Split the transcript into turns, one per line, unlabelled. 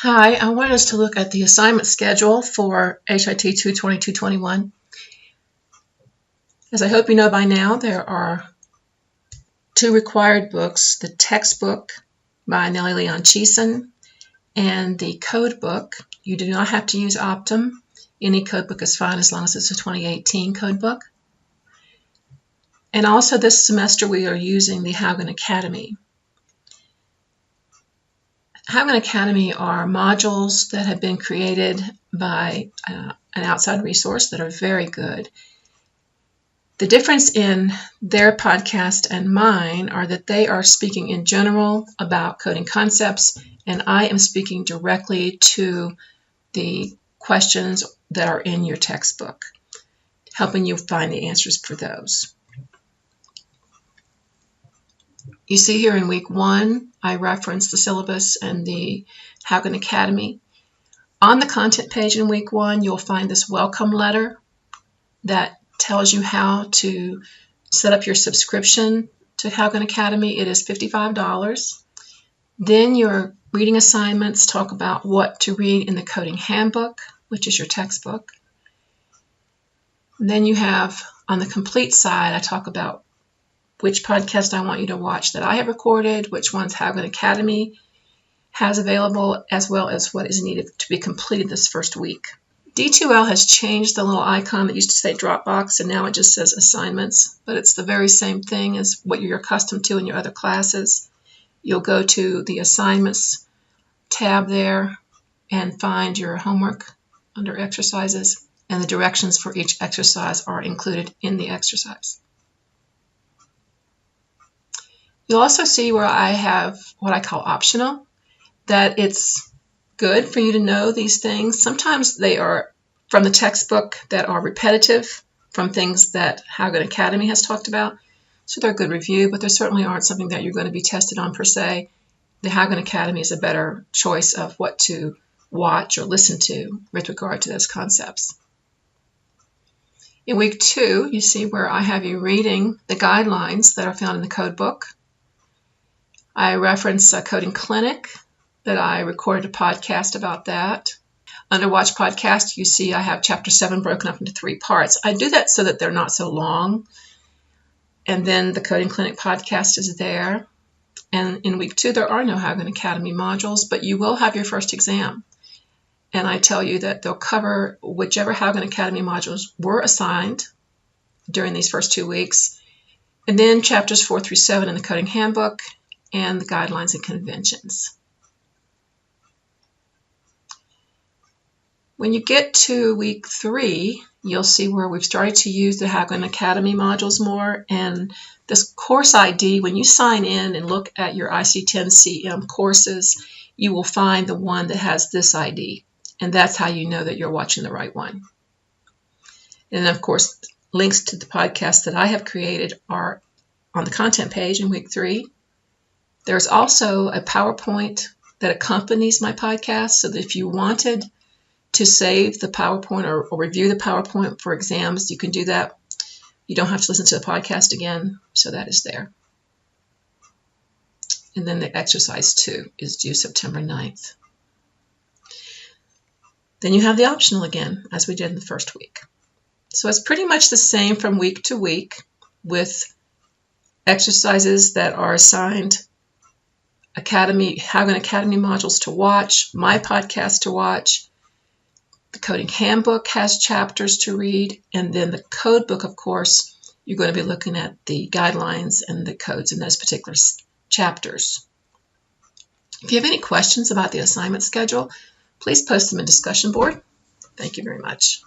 Hi, I wanted us to look at the assignment schedule for HIT 220-221. As I hope you know by now, there are two required books, the textbook by Nellie Leon Cheeson and the code book. You do not have to use Optum. Any code book is fine as long as it's a 2018 code book. And also this semester we are using the Haugen Academy. Haugen Academy are modules that have been created by an outside resource that are very good. The difference in their podcast and mine are that they are speaking in general about coding concepts, and I am speaking directly to the questions that are in your textbook, helping you find the answers for those. You see here in week 1, I reference the syllabus and the Haugen Academy. On the content page in week 1, you'll find this welcome letter that tells you how to set up your subscription to Haugen Academy. It is $55. Then your reading assignments talk about what to read in the coding handbook, which is your textbook. And then you have, on the complete side, I talk about which podcast I want you to watch that I have recorded, which ones Haugen Academy has available, as well as what is needed to be completed this first week. D2L has changed the little icon that used to say Dropbox, and now it just says assignments, but it's the very same thing as what you're accustomed to in your other classes. You'll go to the assignments tab there and find your homework under exercises, and the directions for each exercise are included in the exercise. You'll also see where I have what I call optional, that it's good for you to know these things. Sometimes they are from the textbook that are repetitive from things that Haugen Academy has talked about. So they're a good review, but they certainly aren't something that you're going to be tested on per se. The Haugen Academy is a better choice of what to watch or listen to with regard to those concepts. In week 2, you see where I have you reading the guidelines that are found in the code book. I reference a coding clinic that I recorded a podcast about that. Under Watch Podcast, you see I have Chapter 7 broken up into 3 parts. I do that so that they're not so long. And then the Coding Clinic podcast is there. And in week 2, there are no Haugen Academy modules, but you will have your first exam. And I tell you that they'll cover whichever Haugen Academy modules were assigned during these first 2 weeks. And then chapters 4 through 7 in the Coding Handbook and the Guidelines and Conventions. When you get to week 3, you'll see where we've started to use the Haugen Academy modules more. And this course ID, when you sign in and look at your IC10CM courses, you will find the one that has this ID. And that's how you know that you're watching the right one. And then, of course, links to the podcasts that I have created are on the content page in week 3. There's also a PowerPoint that accompanies my podcast, so that if you wanted to save the PowerPoint or review the PowerPoint for exams, you can do that. You don't have to listen to the podcast again, so that is there. And then the exercise 2 is due September 9th. Then you have the optional again, as we did in the first week. So it's pretty much the same from week to week, with exercises that are assigned Haugen Academy modules to watch, my podcast to watch. The Coding Handbook has chapters to read, and then the Code Book, of course, you're going to be looking at the guidelines and the codes in those particular chapters. If you have any questions about the assignment schedule, please post them in discussion board. Thank you very much.